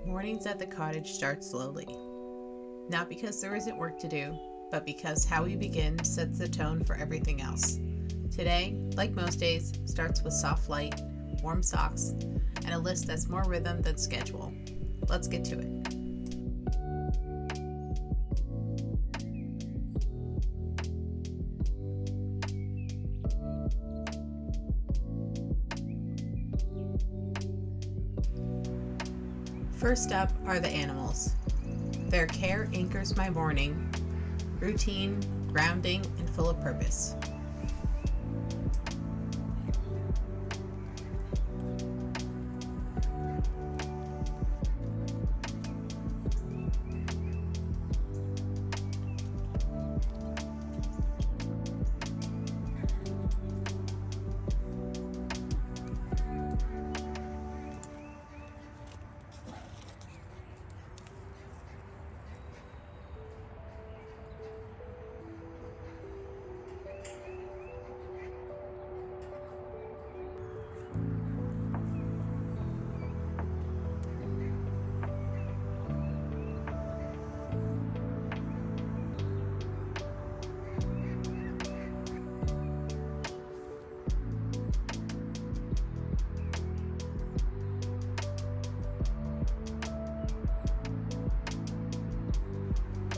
Mornings at the cottage start slowly. Not because there isn't work to do, but because how we begin sets the tone for everything else. Today, like most days, starts with soft light, warm socks, and a list that's more rhythm than schedule. Let's get to it. First up are the animals. Their care anchors my morning, routine, grounding, and full of purpose.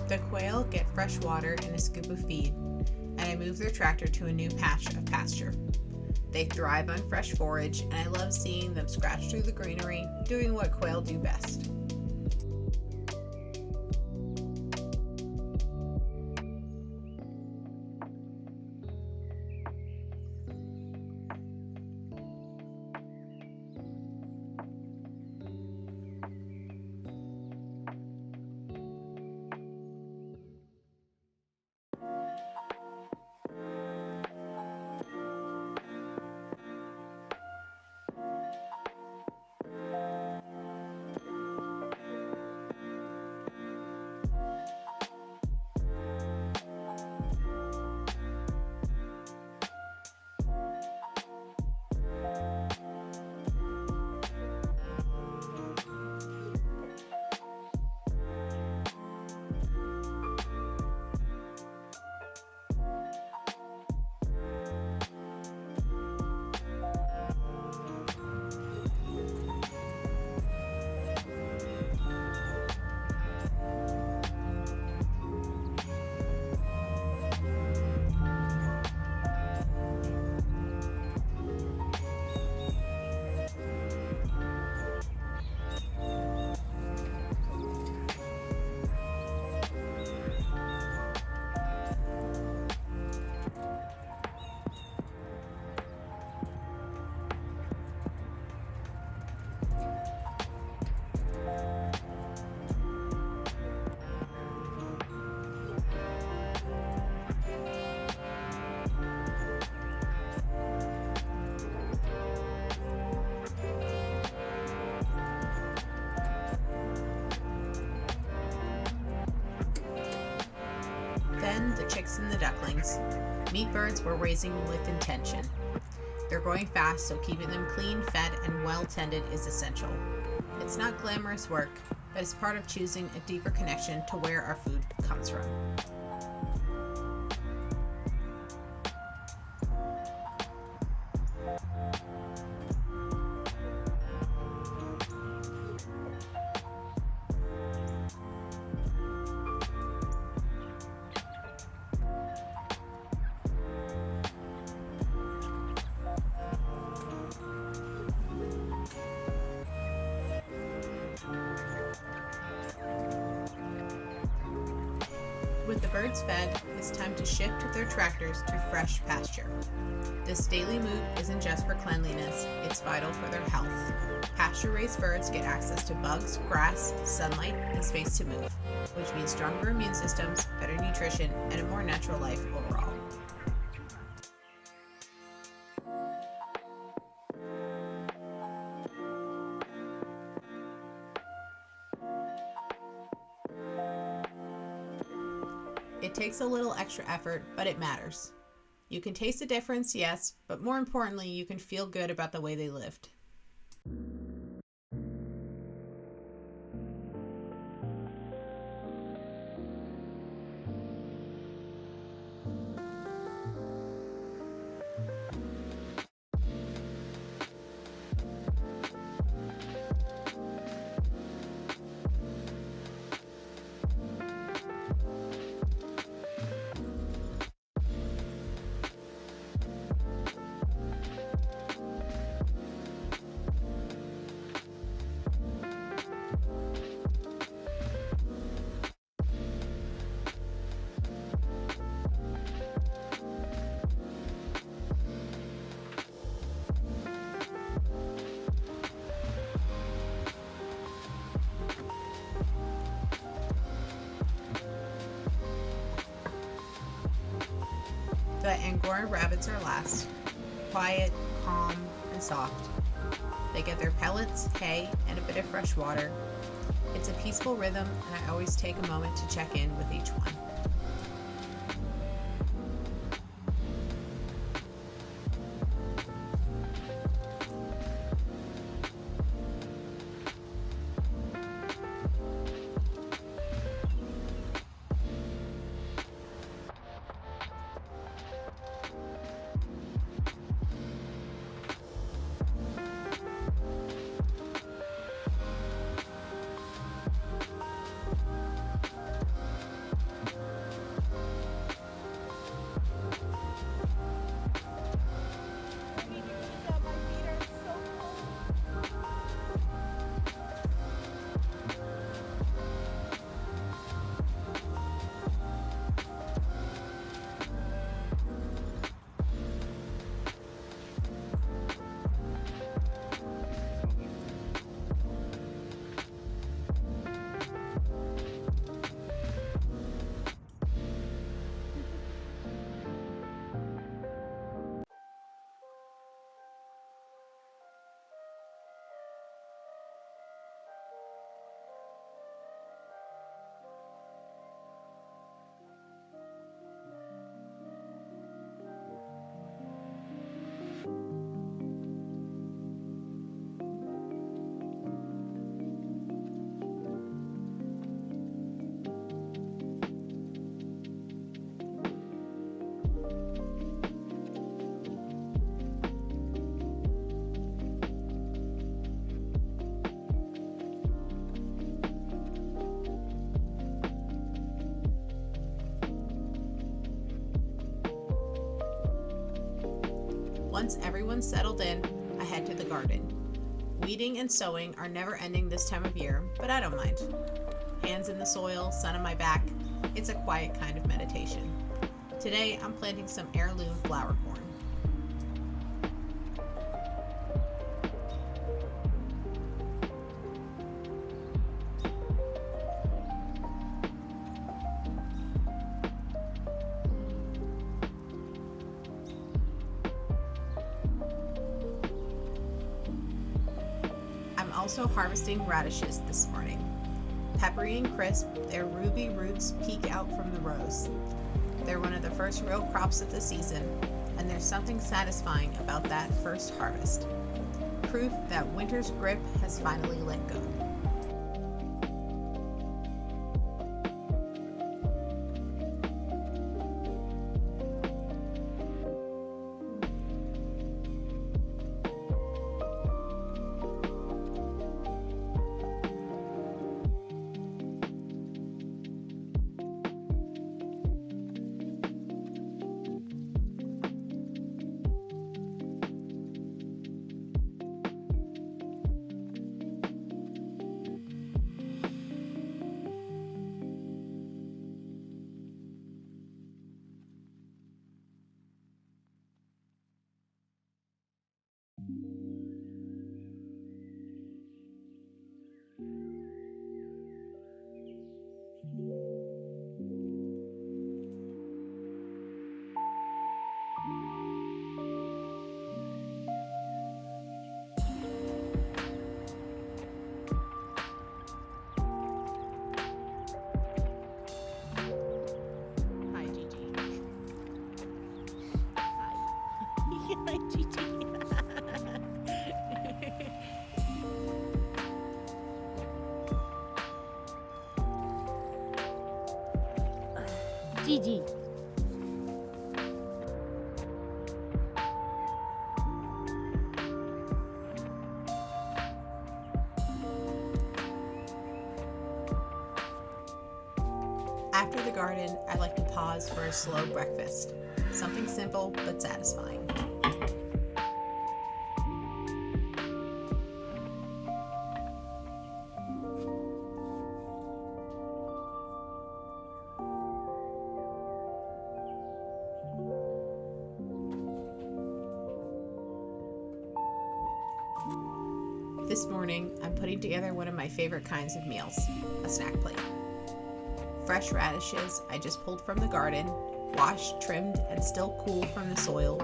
The quail get fresh water and a scoop of feed, and I move their tractor to a new patch of pasture. They thrive on fresh forage, and I love seeing them scratch through the greenery, doing what quail do best. Then the chicks and the ducklings. Meat birds we're raising with intention. They're growing fast, so keeping them clean, fed, and well tended is essential. It's not glamorous work, but it's part of choosing a deeper connection to where our food comes from. With the birds fed, it's time to shift their tractors to fresh pasture. This daily move isn't just for cleanliness, it's vital for their health. Pasture-raised birds get access to bugs, grass, sunlight, and space to move, which means stronger immune systems, better nutrition, and a more natural life overall. It takes a little extra effort, but it matters. You can taste the difference, yes, but more importantly, you can feel good about the way they lived. Angora rabbits are last, quiet, calm, and soft. They get their pellets, hay, and a bit of fresh water. It's a peaceful rhythm, and I always take a moment to check in with each one. Once everyone's settled in, I head to the garden. Weeding and sowing are never ending this time of year, but I don't mind. Hands in the soil, sun on my back, it's a quiet kind of meditation. Today, I'm planting some heirloom flower corn. I'm also harvesting radishes this morning. Peppery and crisp, their ruby roots peek out from the rows. They're one of the first real crops of the season, and there's something satisfying about that first harvest. Proof that winter's grip has finally let go. Gigi. After the garden, I like to pause for a slow breakfast. Something simple but satisfying. This morning, I'm putting together one of my favorite kinds of meals, a snack plate. Fresh radishes I just pulled from the garden, washed, trimmed, and still cool from the soil,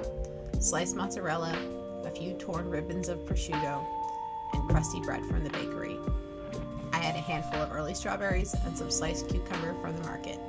sliced mozzarella, a few torn ribbons of prosciutto, and crusty bread from the bakery. I had a handful of early strawberries and some sliced cucumber from the market.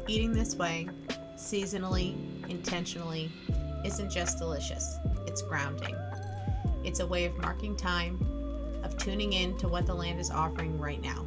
Eating this way, seasonally, intentionally, isn't just delicious, it's grounding. It's a way of marking time, of tuning in to what the land is offering right now.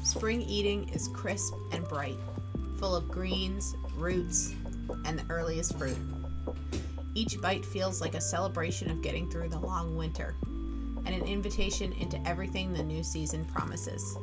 Spring eating is crisp and bright, full of greens, roots, and the earliest fruit. Each bite feels like a celebration of getting through the long winter, and an invitation into everything the new season promises.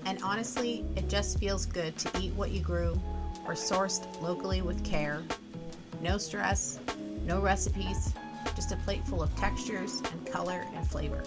And honestly, it just feels good to eat what you grew or sourced locally with care. No stress, no recipes, just a plate full of textures and color and flavor.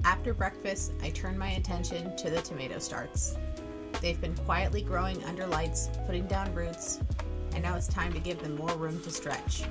After breakfast, I turn my attention to the tomato starts. They've been quietly growing under lights, putting down roots, and now it's time to give them more room to stretch.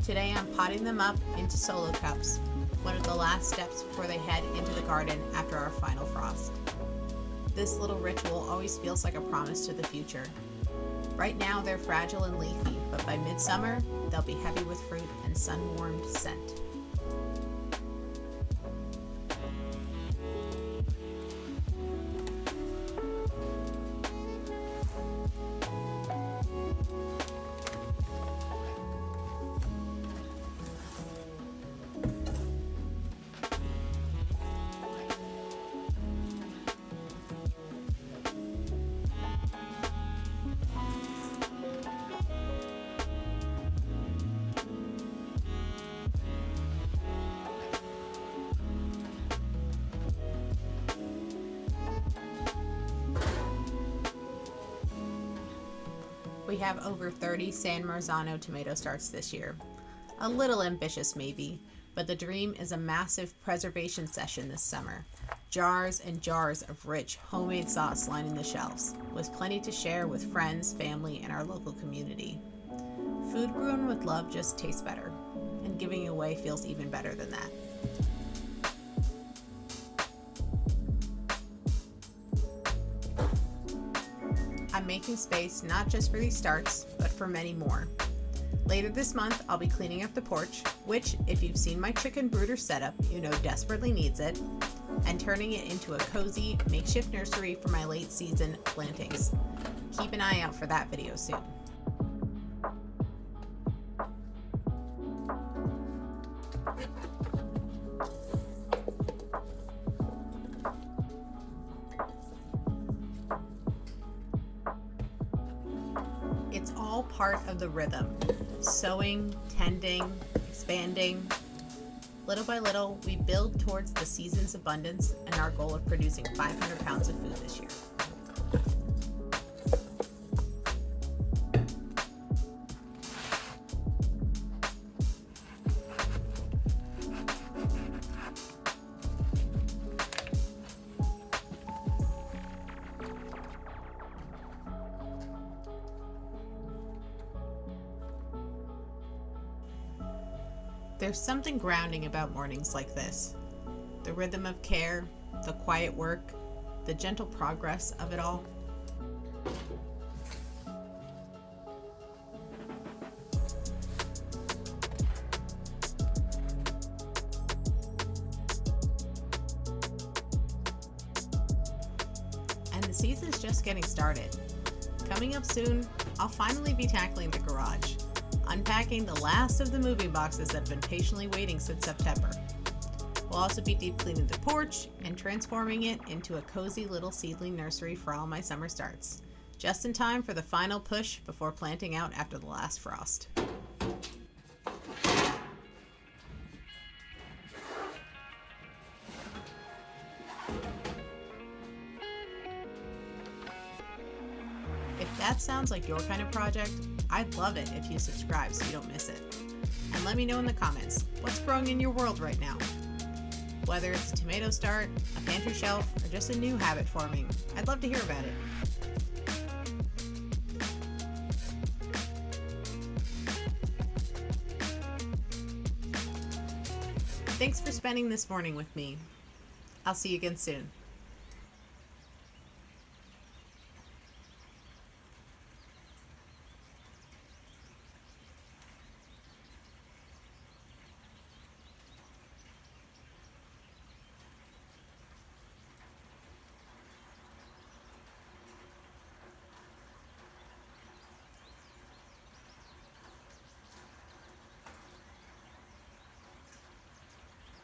Today I'm potting them up into solo cups one of the last steps before they head into the garden after our final frost. This little ritual always feels like a promise to the future. Right now they're fragile and leafy, but by midsummer, they'll be heavy with fruit and sun-warmed scent. We have over 30 San Marzano tomato starts this year. A little ambitious maybe, but the dream is a massive preservation session this summer. Jars and jars of rich homemade sauce lining the shelves, with plenty to share with friends, family, and our local community. Food grown with love just tastes better, and giving away feels even better than that. I'm making space not just for these starts, but for many more. Later this month, I'll be cleaning up the porch, which, if you've seen my chicken brooder setup, you know desperately needs it, and turning it into a cozy, makeshift nursery for my late season plantings. Keep an eye out for that video soon. It's all part of the rhythm. Sowing, tending, expanding. Little by little, we build towards the season's abundance and our goal of producing 500 pounds of food this year. There's something grounding about mornings like this. The rhythm of care, the quiet work, the gentle progress of it all. And the season's just getting started. Coming up soon, I'll finally be tackling the garage, unpacking the last of the moving boxes that have been patiently waiting since September. We'll also be deep cleaning the porch and transforming it into a cozy little seedling nursery for all my summer starts, just in time for the final push before planting out after the last frost. If that sounds like your kind of project, I'd love it if you subscribe so you don't miss it. And let me know in the comments, what's growing in your world right now? Whether it's a tomato start, a pantry shelf, or just a new habit forming, I'd love to hear about it. Thanks for spending this morning with me. I'll see you again soon.